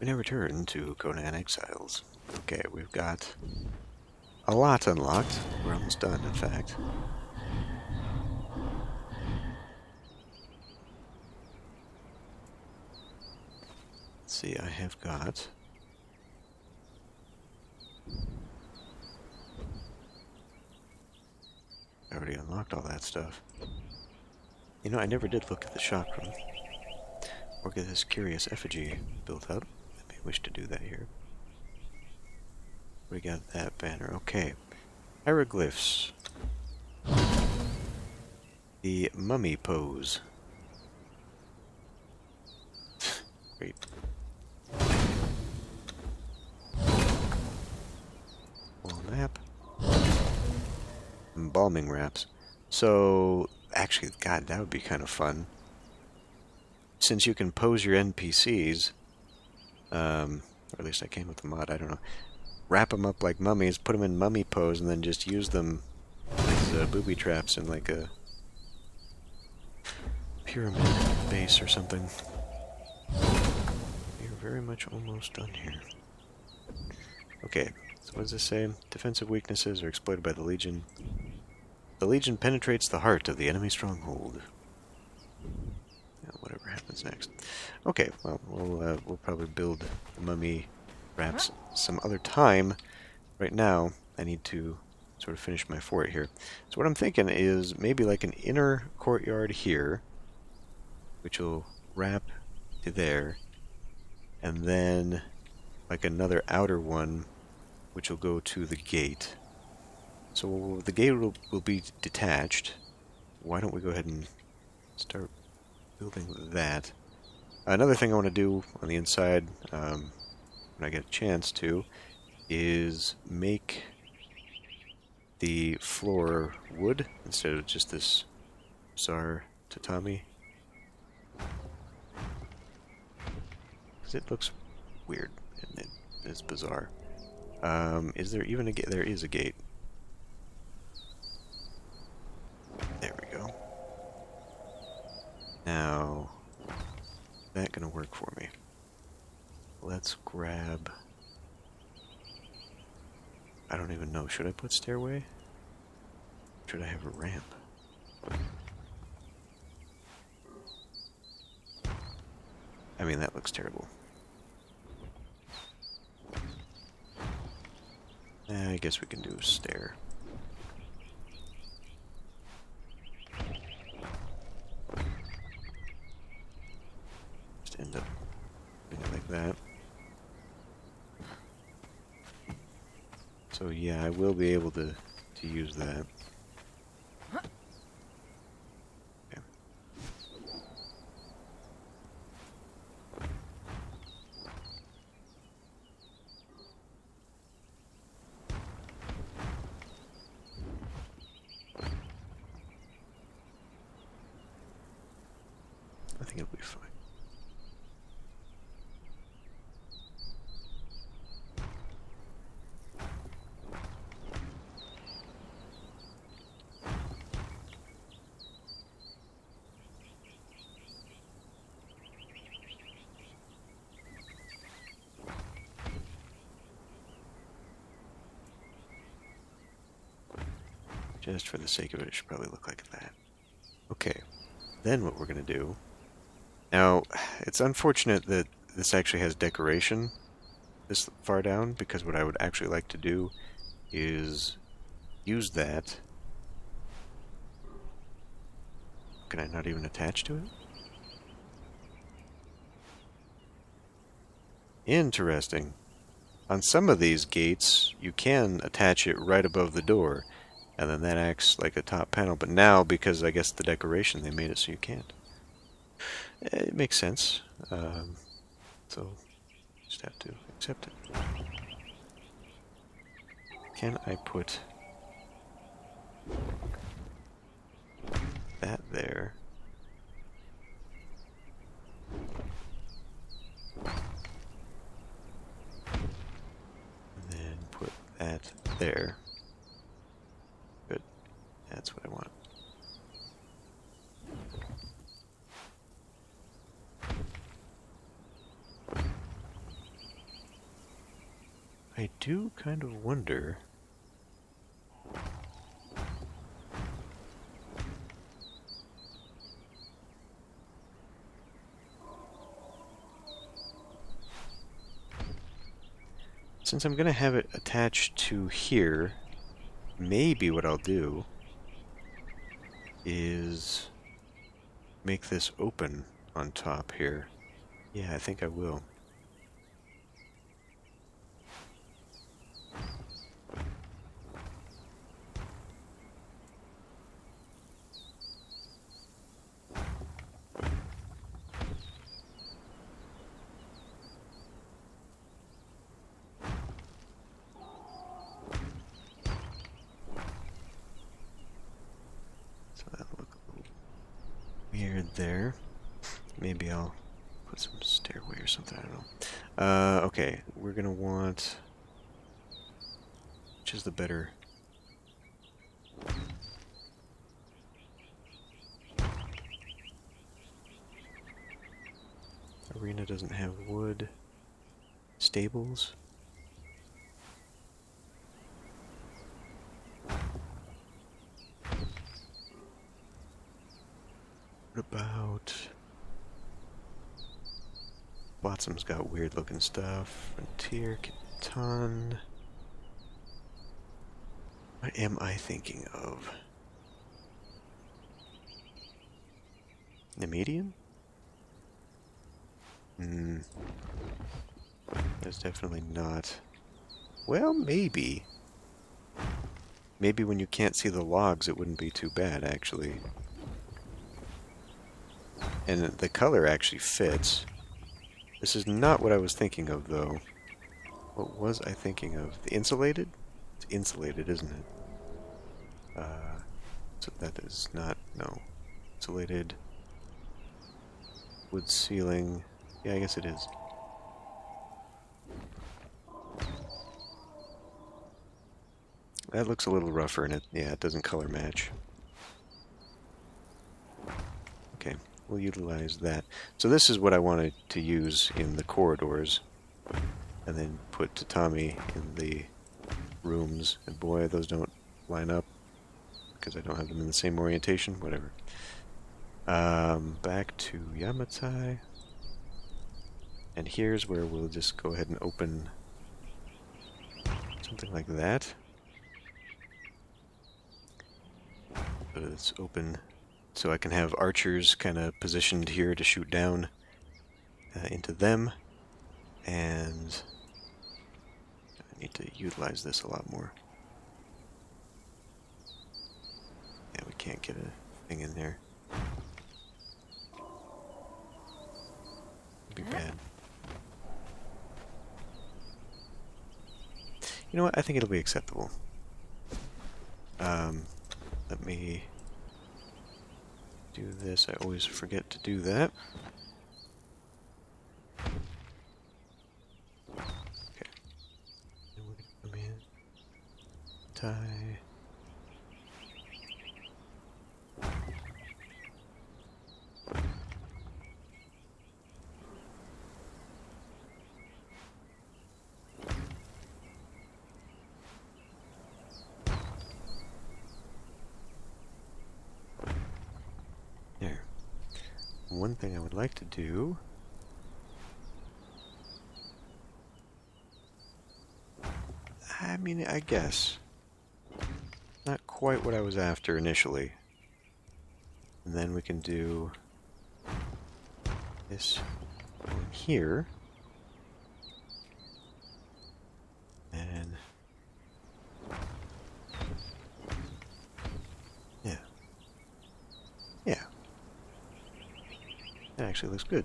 We now return to Conan Exiles. Okay, we've got a lot unlocked. We're almost done, in fact. Let's see, I have got... I already unlocked all that stuff. You know, I never did look at the chakram, or get this curious effigy built up. I may wish to do that here. We got that banner. Okay. Hieroglyphs. The mummy pose. Great. Wall map. Embalming wraps. So, actually, God, that would be kind of fun. Since you can pose your NPCs, or at least I came with the mod, I don't know. Wrap them up like mummies, put them in mummy pose, and then just use them as booby traps in like a pyramid base or something. We're very much almost done here. Okay, so what does this say? Defensive weaknesses are exploited by the Legion. The Legion penetrates the heart of the enemy stronghold. Whatever happens next. Okay, well, we'll probably build the mummy wraps some other time. Right now, I need to sort of finish my fort here. So what I'm thinking is maybe like an inner courtyard here, which will wrap to there, and then like another outer one, which will go to the gate. So the gate will be detached. Why don't we go ahead and start building that. Another thing I want to do on the inside, when I get a chance to, is make the floor wood instead of just this bizarre tatami. Because it looks weird and it is bizarre. Is there even a gate? There is a gate. There we go. Now, is that going to work for me? Let's grab... I don't even know. Should I put stairway? Should I have a ramp? I mean, that looks terrible. I guess we can do a stair. Just end up doing it like that. So yeah, I will be able to use that. Okay. I think it'll be fine. Just for the sake of it, it should probably look like that. Okay, then what we're going to do... Now, it's unfortunate that this actually has decoration this far down, because what I would actually like to do is use that. Can I not even attach to it? Interesting. On some of these gates, you can attach it right above the door, and then that acts like a top panel. But now, because I guess the decoration, they made it so you can't. It makes sense. So, just have to accept it. Can I put that there? And then put that there. Good. That's what I want. I do kind of wonder. Since I'm going to have it attached to here, maybe what I'll do is make this open on top here. Yeah, I think I will. So that'll look a little weird there. Maybe I'll put some stairway or something, I don't know. Okay, we're gonna want... Which is the better... Arena doesn't have wood. Stables? What about... Flotsam's got weird looking stuff. Frontier, Catan... What am I thinking of? Nemedian? That's definitely not. Well, maybe. Maybe when you can't see the logs, it wouldn't be too bad, actually. And the color actually fits. This is not what I was thinking of, though. What was I thinking of? The insulated? It's insulated, isn't it? So that is not... No. Insulated. Wood ceiling. Yeah, I guess it is. That looks a little rougher, and it doesn't color match. Okay, we'll utilize that. So this is what I wanted to use in the corridors, and then put tatami in the rooms. And boy, those don't line up because I don't have them in the same orientation. Whatever. Back to Yamatai. And here's where we'll just go ahead and open something like that. It's open so I can have archers kind of positioned here to shoot down into them. And I need to utilize this a lot more. Yeah, we can't get a thing in there. It'd be bad. You know what? I think it'll be acceptable. Let me do this. I always forget to do that. Okay. And we're gonna come in. Tie. One thing I would like to do I mean, I guess not quite what I was after initially. And then we can do this one here. And yeah. Yeah. That actually looks good.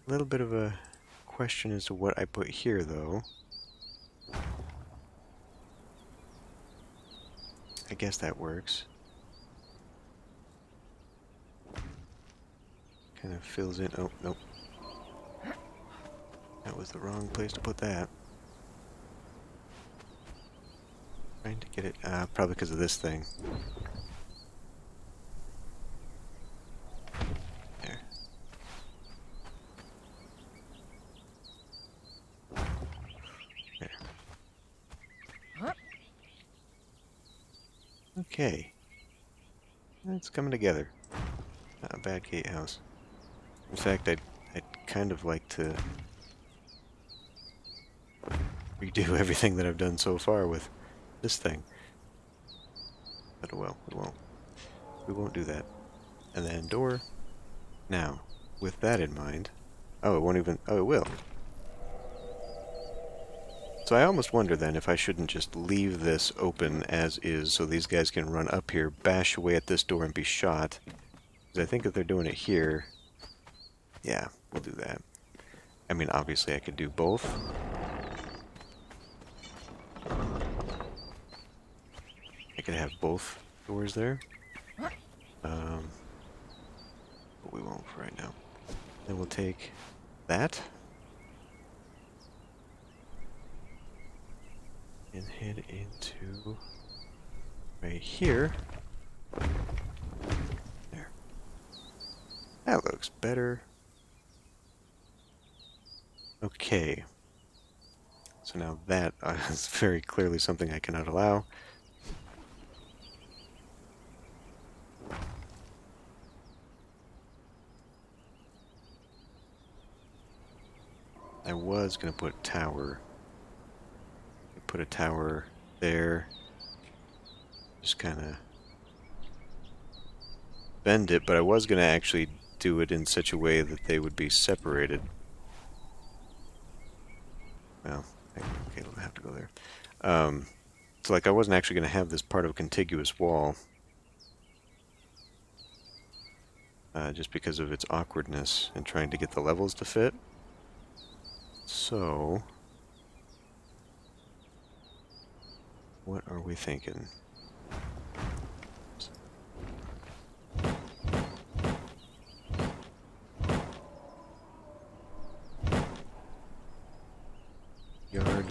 A little bit of a question as to what I put here, though. I guess that works. Kind of fills in. Oh, nope. That was the wrong place to put that. Trying to get it, probably because of this thing. There. There. Okay. It's coming together. Not a bad gatehouse. In fact, I'd kind of like to redo everything that I've done so far with this thing. But well, we won't. We won't do that. And then door. Now, with that in mind... Oh, it won't even... Oh, it will. So I almost wonder then if I shouldn't just leave this open as is so these guys can run up here, bash away at this door and be shot. Because I think if they're doing it here... Yeah, we'll do that. I mean, obviously I could do both. I could have both doors there. But we won't for right now. Then we'll take that. And head into right here. There. That looks better. Okay. So now that is very clearly something I cannot allow. I was going to put tower. Put a tower there. Just kind of bend it, but I was going to actually do it in such a way that they would be separated. Well, okay, we'll have to go there. So like I wasn't actually going to have this part of a contiguous wall. Just because of its awkwardness and trying to get the levels to fit. So, what are we thinking? Yard.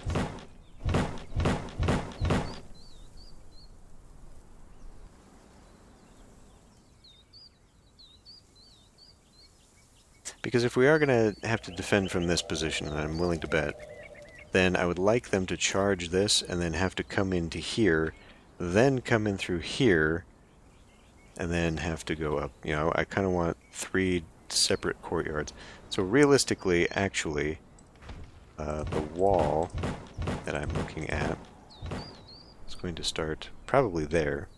Because if we are going to have to defend from this position, and I'm willing to bet, then I would like them to charge this and then have to come into here, then come in through here, and then have to go up. You know, I kind of want 3 separate courtyards. So realistically, actually, the wall that I'm looking at is going to start probably there.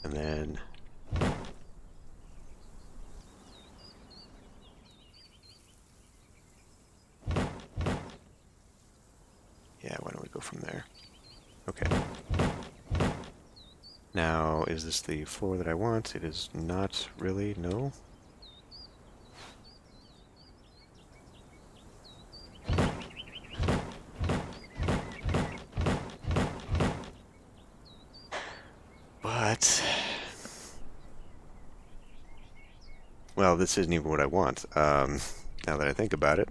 And then... yeah, why don't we go from there? Okay. Now, is this the floor that I want? It is not really, no. But... well, this isn't even what I want. Now that I think about it,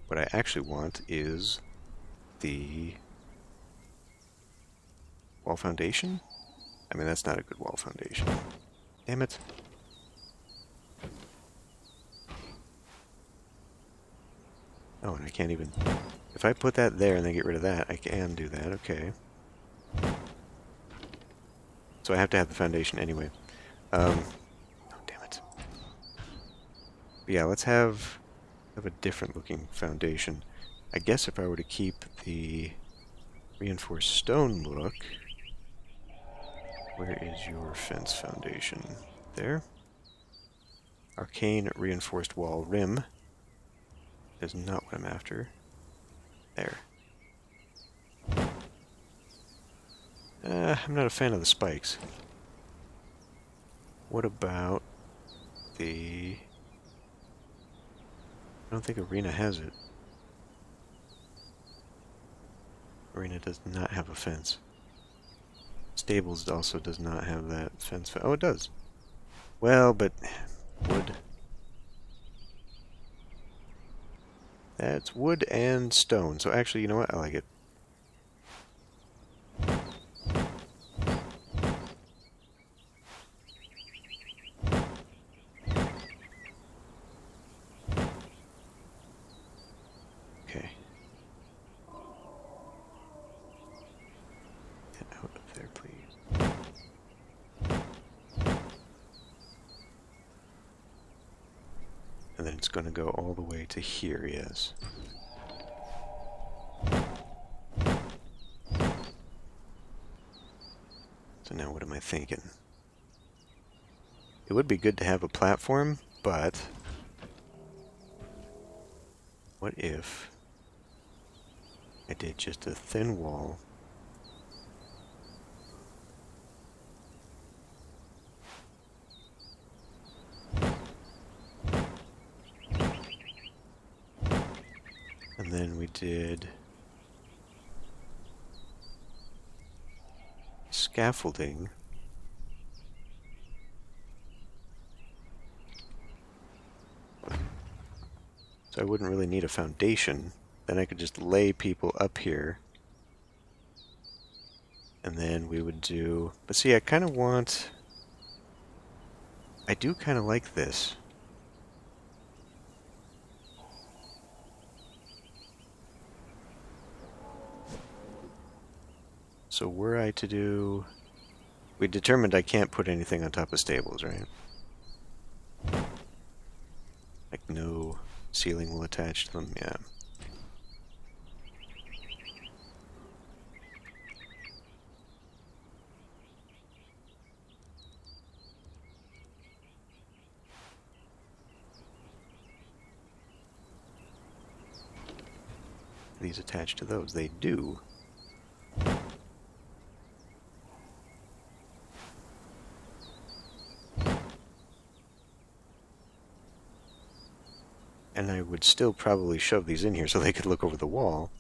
what I actually want is the wall foundation? I mean, that's not a good wall foundation. Damn it. Oh, and I can't even... if I put that there and then get rid of that, I can do that, okay. So I have to have the foundation anyway. Oh, damn it. But yeah, let's have a different looking foundation. I guess if I were to keep the reinforced stone look... where is your fence foundation? There. Arcane reinforced wall rim. Is not what I'm after. There. I'm not a fan of the spikes. What about the... I don't think Arena has it. Arena does not have a fence. Stables also does not have that fence. Oh, it does. Well, but wood. That's wood and stone. So actually, you know what? I like it. Okay. Get out of there, please. And then it's going to go all the way to here, yes. So now what am I thinking? It would be good to have a platform, but what if I did just a thin wall? And then we did scaffolding. So I wouldn't really need a foundation. Then I could just lay people up here. And then we would do... But see, I kind of want... I do kind of like this. So were I to do... We determined I can't put anything on top of stables, right? Like no ceiling will attach to them, yeah. These attach to those, they do. And I would still probably shove these in here so they could look over the wall.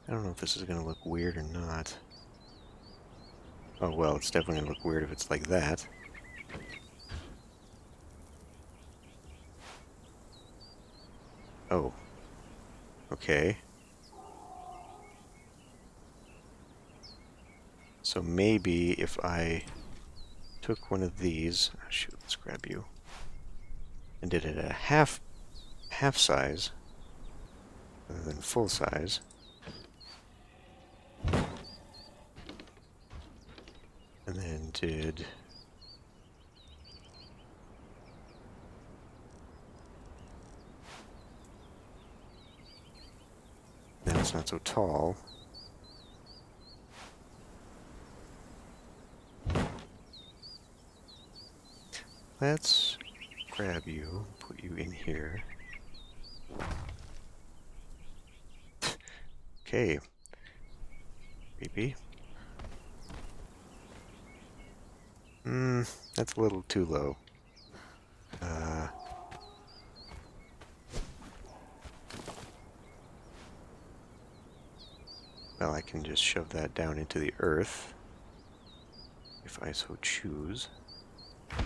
I don't know if this is going to look weird or not. Oh well, it's definitely going to look weird if it's like that. Oh. Okay. So maybe if I took one of these... Oh, shoot, let's grab you. And did it at half size rather than full size. And then did... Now it's not so tall. Let's grab you, put you in here. Okay. Creepy. That's a little too low. Well, I can just shove that down into the earth, if I so choose. I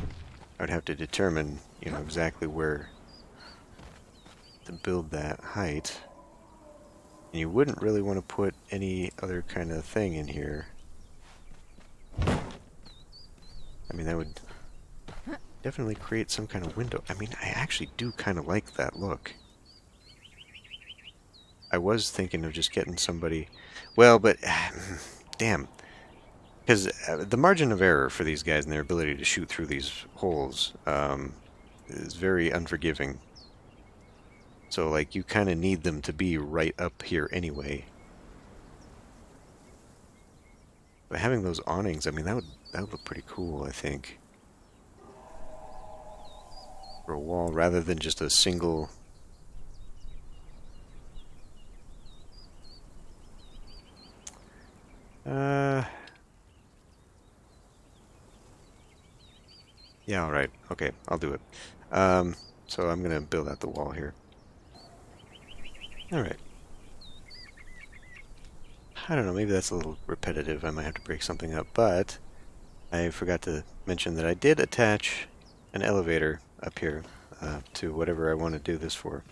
would have to determine, you know, exactly where to build that height. And you wouldn't really want to put any other kind of thing in here. I mean, that would definitely create some kind of window. I mean, I actually do kind of like that look. I was thinking of just getting somebody... Well, but... damn. Because the margin of error for these guys and their ability to shoot through these holes is very unforgiving. So, like, you kind of need them to be right up here anyway. But having those awnings, I mean, that would look pretty cool, I think. For a wall, rather than just a single... Yeah, alright. Okay, I'll do it. So I'm going to build out the wall here. Alright. I don't know, maybe that's a little repetitive. I might have to break something up, but I forgot to mention that I did attach an elevator up here to whatever I want to do this for.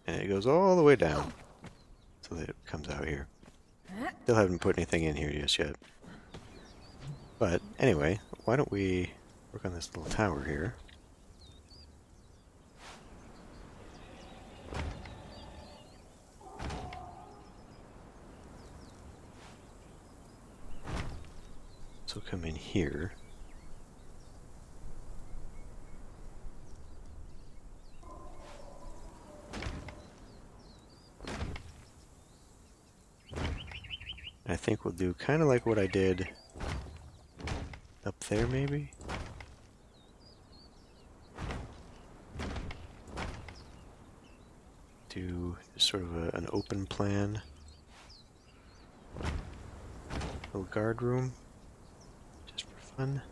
And it goes all the way down so that it comes out here. Still haven't put anything in here just yet. But anyway, why don't we work on this little tower here? So come in here. I think we'll do kind of like what I did up there, maybe? Do just sort of an open plan. Little guard room, just for fun.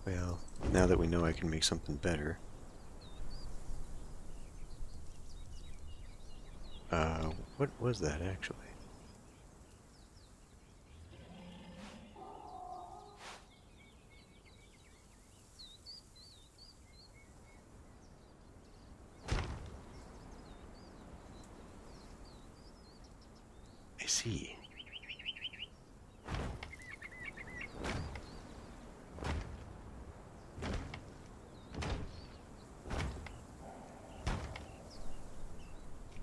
Well, now that we know I can make something better. What was that actually? I see.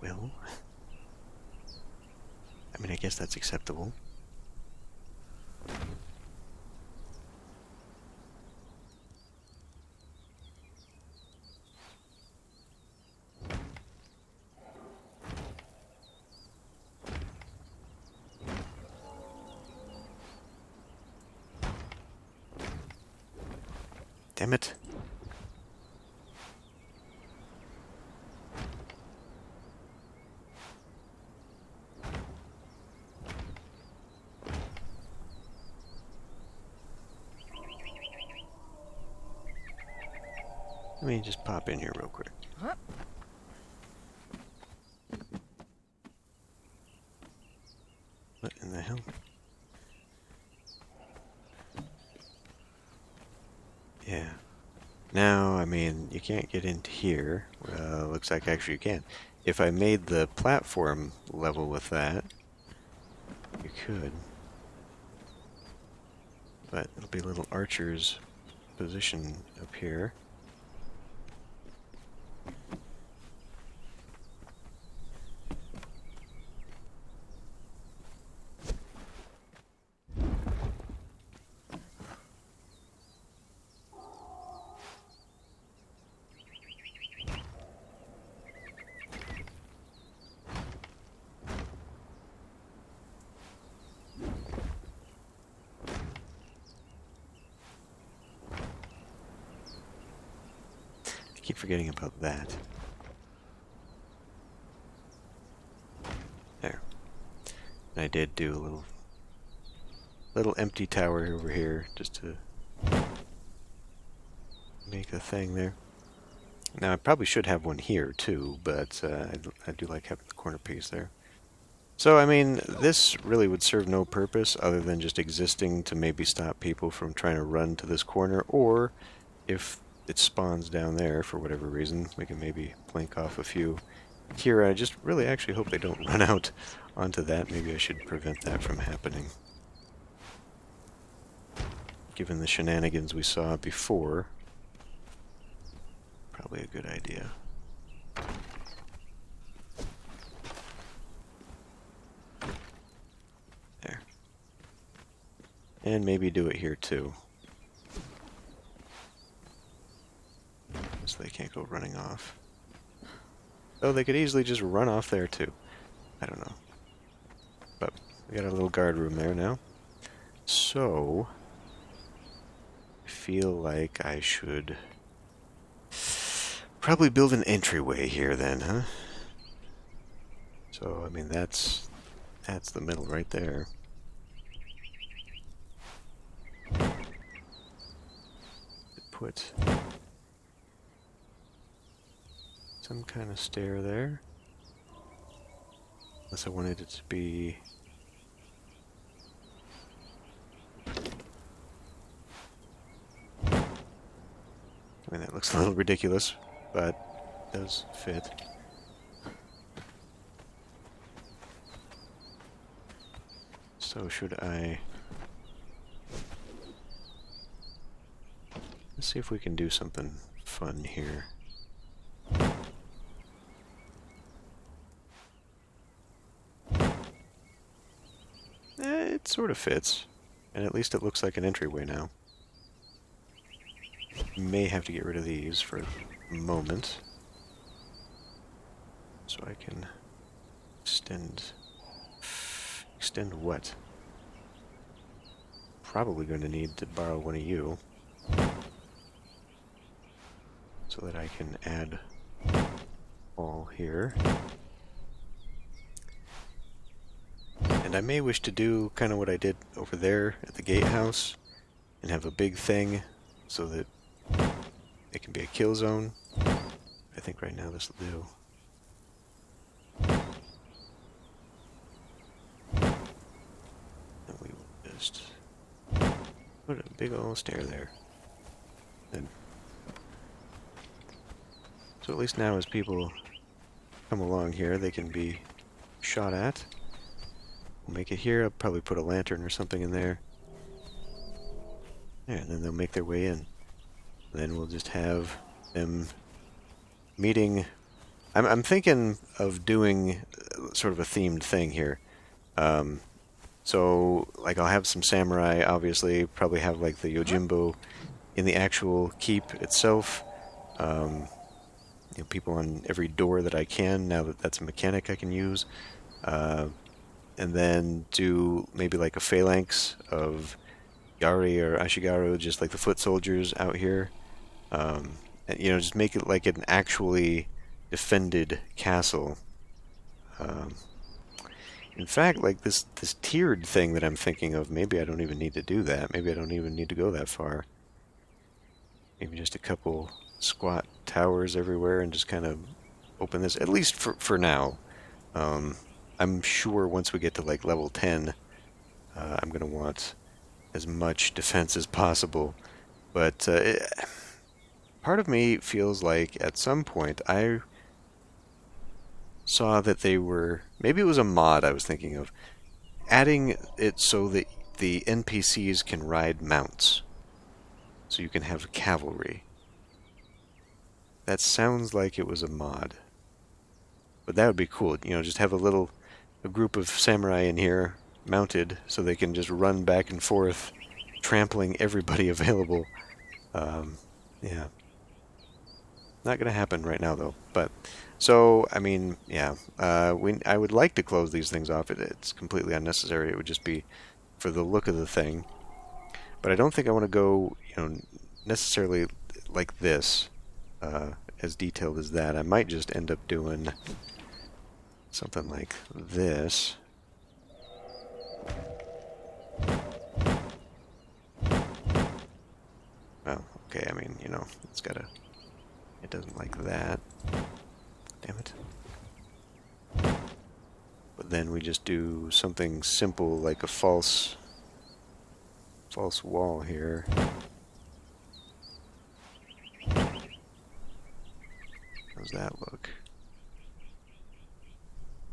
Well, I mean, I guess that's acceptable. Damn it. Let me just pop in here real quick. What in the hell? Yeah. Now, I mean, you can't get into here. Well, looks like actually you can. If I made the platform level with that, you could. But it'll be a little archer's position up here. Keep forgetting about that. There. And I did do a little empty tower over here just to make a thing there. Now I probably should have one here too, but I do like having the corner piece there. So I mean, this really would serve no purpose other than just existing to maybe stop people from trying to run to this corner, or if it spawns down there for whatever reason, we can maybe plank off a few here. I just really actually hope they don't run out onto that. Maybe I should prevent that from happening. Given the shenanigans we saw before, probably a good idea. There. And maybe do it here too. So they can't go running off. Though they could easily just run off there too. I don't know. But we got a little guard room there now. So I feel like I should probably build an entryway here then, huh? So I mean that's the middle right there. Put some kind of stair there. Unless I wanted it to be... I mean, that looks a little ridiculous, but does fit. So should I... Let's see if we can do something fun here. It sort of fits, and at least it looks like an entryway now. May have to get rid of these for a moment, so I can extend what? Probably going to need to borrow one of you, so that I can add wall here. And I may wish to do kind of what I did over there at the gatehouse, and have a big thing so that it can be a kill zone. I think right now this will do. And we will just put a big old stair there. And so at least now as people come along here, they can be shot at. We'll make it here. I'll probably put a lantern or something in there. Yeah, and then they'll make their way in. Then we'll just have them meeting. I'm thinking of doing sort of a themed thing here. So, like, I'll have some samurai, obviously. Probably have, like, the Yojimbo in the actual keep itself. You know, people on every door that I can, now that that's a mechanic I can use. And then do maybe like a phalanx of Yari or Ashigaru, just like the foot soldiers out here. And, you know, just make it like an actually defended castle. In fact, like this tiered thing that I'm thinking of, maybe I don't even need to do that. Maybe I don't even need to go that far. Maybe just a couple squat towers everywhere and just kind of open this, at least for now. I'm sure once we get to like level 10, I'm going to want as much defense as possible. But part of me feels like at some point I saw that they were, maybe it was a mod I was thinking of, adding it so that the NPCs can ride mounts. So you can have cavalry. That sounds like it was a mod. But that would be cool, you know, just have a group of samurai in here, mounted, so they can just run back and forth, trampling everybody available. Yeah. Not gonna happen right now, though. But, so, I mean, yeah. I would like to close these things off. It's completely unnecessary. It would just be for the look of the thing. But I don't think I want to go, you know, necessarily like this, as detailed as that. I might just end up doing something like this. Well, okay, I mean, you know, it doesn't like that. Damn it. But then we just do something simple like a false wall here. How's that look?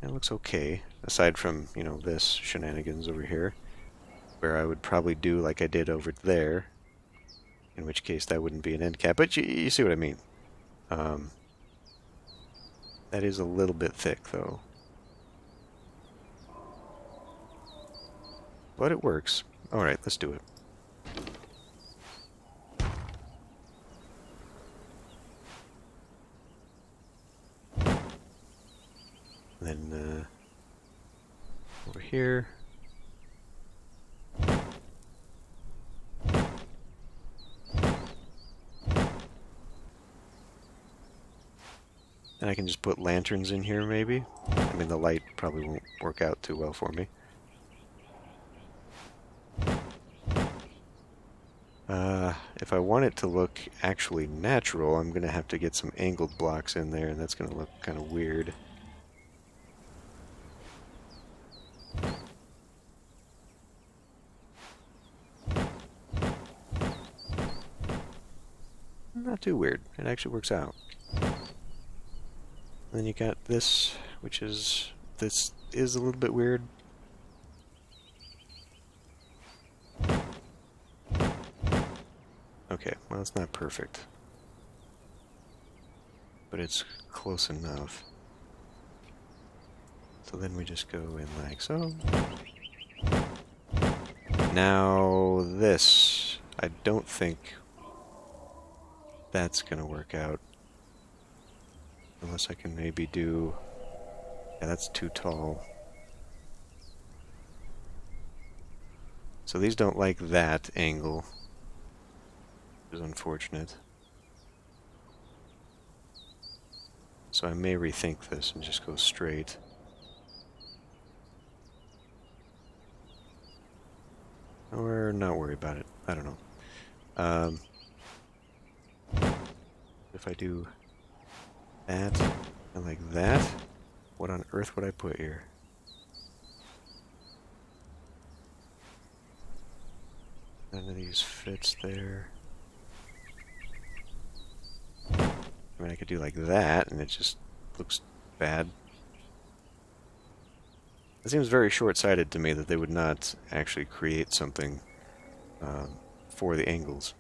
It looks okay, aside from, you know, this shenanigans over here, where I would probably do like I did over there, in which case that wouldn't be an end cap, but you see what I mean. That is a little bit thick, though. But it works. Alright, let's do it. Then, over here. And I can just put lanterns in here, maybe? I mean, the light probably won't work out too well for me. If I want it to look actually natural, I'm going to have to get some angled blocks in there, and that's going to look kind of weird. Not too weird. It actually works out. Then you got this, which is... this is a little bit weird. Okay, well, it's not perfect. But it's close enough. So then we just go in like so. Now this, I don't think that's gonna work out. Unless I can maybe do... yeah, that's too tall. So these don't like that angle, which is unfortunate. So I may rethink this and just go straight. Or not worry about it. I don't know. If I do that and like that, what on earth would I put here? None of these fits there. I mean, I could do like that, and it just looks bad. It seems very short-sighted to me that they would not actually create something for the angles.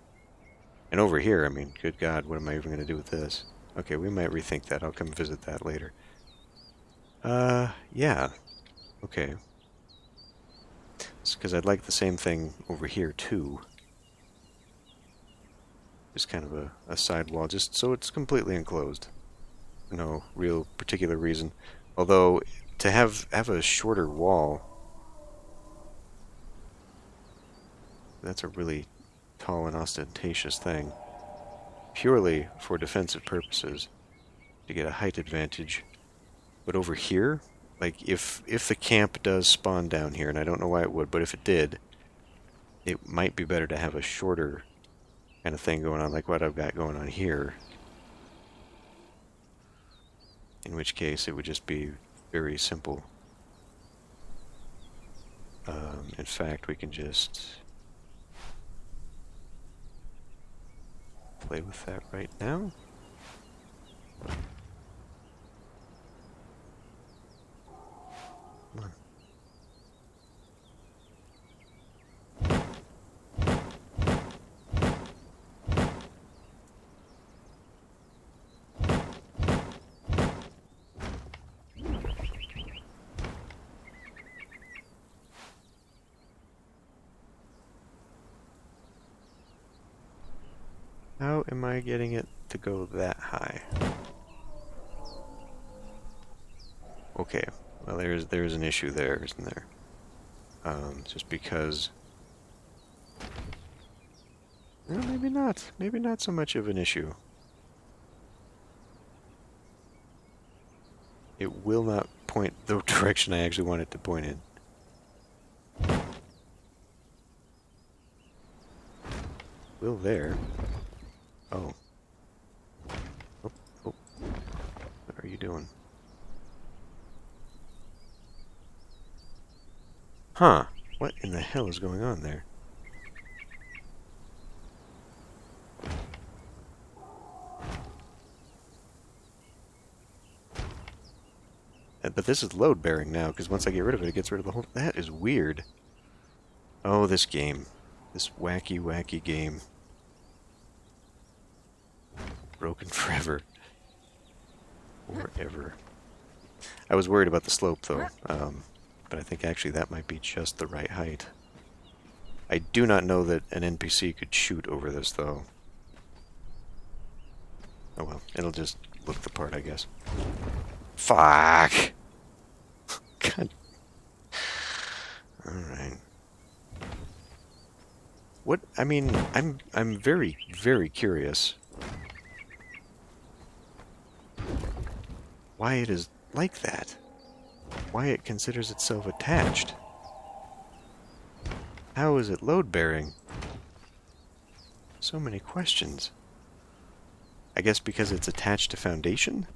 And over here, I mean, good God, what am I even going to do with this? Okay, we might rethink that. I'll come visit that later. Yeah. Okay. It's because I'd like the same thing over here, too. Just kind of a side wall, just so it's completely enclosed. No real particular reason. Although, to have a shorter wall, that's a really tall and ostentatious thing. Purely for defensive purposes, to get a height advantage. But over here, like, if the camp does spawn down here, and I don't know why it would, but if it did, it might be better to have a shorter kind of thing going on, like what I've got going on here. In which case, it would just be very simple. In fact, we can just play with that right now. Come on. How am I getting it to go that high? Okay, well there's an issue there, isn't there? Just because... well, maybe not. Maybe not so much of an issue. It will not point the direction I actually want it to point in. Will there. Oh. Oh, oh. What are you doing? Huh. What in the hell is going on there? But this is load-bearing now, because once I get rid of it, it gets rid of the whole... that is weird. Oh, this game. This wacky, wacky game. Broken forever. Forever. I was worried about the slope, though. But I think actually that might be just the right height. I do not know that an NPC could shoot over this, though. Oh well, it'll just look the part, I guess. Fuck! God. Alright. What, I mean, I'm very, very curious why it is like that. Why it considers itself attached. How is it load-bearing? So many questions. I guess because it's attached to foundation?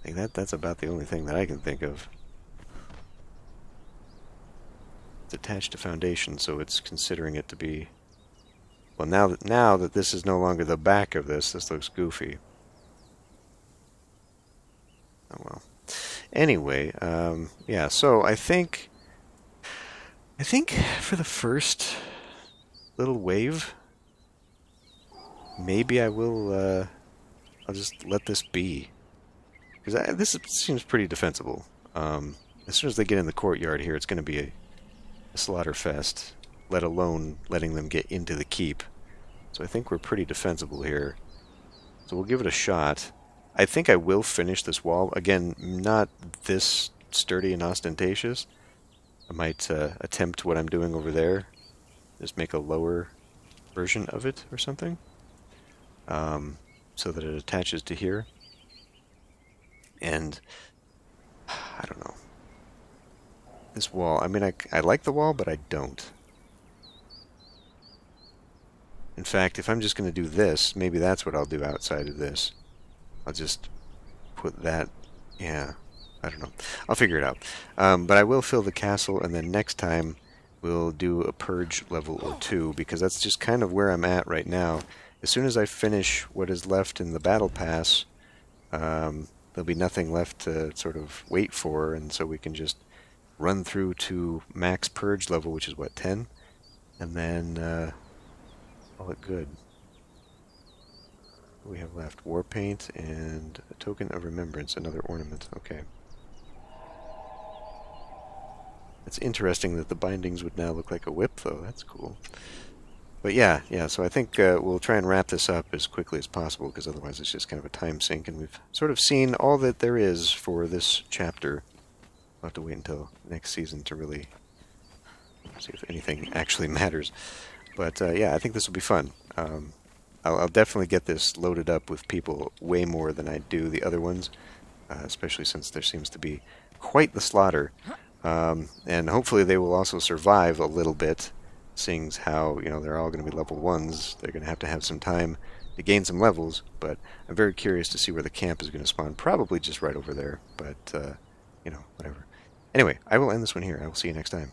Like that's about the only thing that I can think of. It's attached to foundation, so it's considering it to be Well, now that this is no longer the back of this looks goofy. Oh well. Anyway, yeah. So I think for the first little wave, maybe I will. I'll just let this be, because this seems pretty defensible. As soon as they get in the courtyard here, it's going to be a slaughter fest. Let alone letting them get into the keep. So I think we're pretty defensible here. So we'll give it a shot. I think I will finish this wall. Again, not this sturdy and ostentatious. I might attempt what I'm doing over there. Just make a lower version of it or something. So that it attaches to here. And I don't know. This wall, I mean, I like the wall, but I don't. In fact, if I'm just going to do this, maybe that's what I'll do outside of this. I'll just put that, yeah, I don't know. I'll figure it out. But I will fill the castle, and then next time we'll do a purge level or two, because that's just kind of where I'm at right now. As soon as I finish what is left in the battle pass, there'll be nothing left to sort of wait for, and so we can just run through to max purge level, which is what, 10? And then call it good. What do we have left? War paint and a token of remembrance, another ornament. Okay. It's interesting that the bindings would now look like a whip, though. That's cool. But yeah, so I think we'll try and wrap this up as quickly as possible, because otherwise it's just kind of a time sink, and we've sort of seen all that there is for this chapter. We'll have to wait until next season to really see if anything actually matters. But yeah, I think this will be fun. I'll definitely get this loaded up with people way more than I do the other ones, especially since there seems to be quite the slaughter. And hopefully they will also survive a little bit, seeing as how, you know, they're all going to be level 1s. They're going to have some time to gain some levels, but I'm very curious to see where the camp is going to spawn. Probably just right over there, but, you know, whatever. Anyway, I will end this one here. I will see you next time.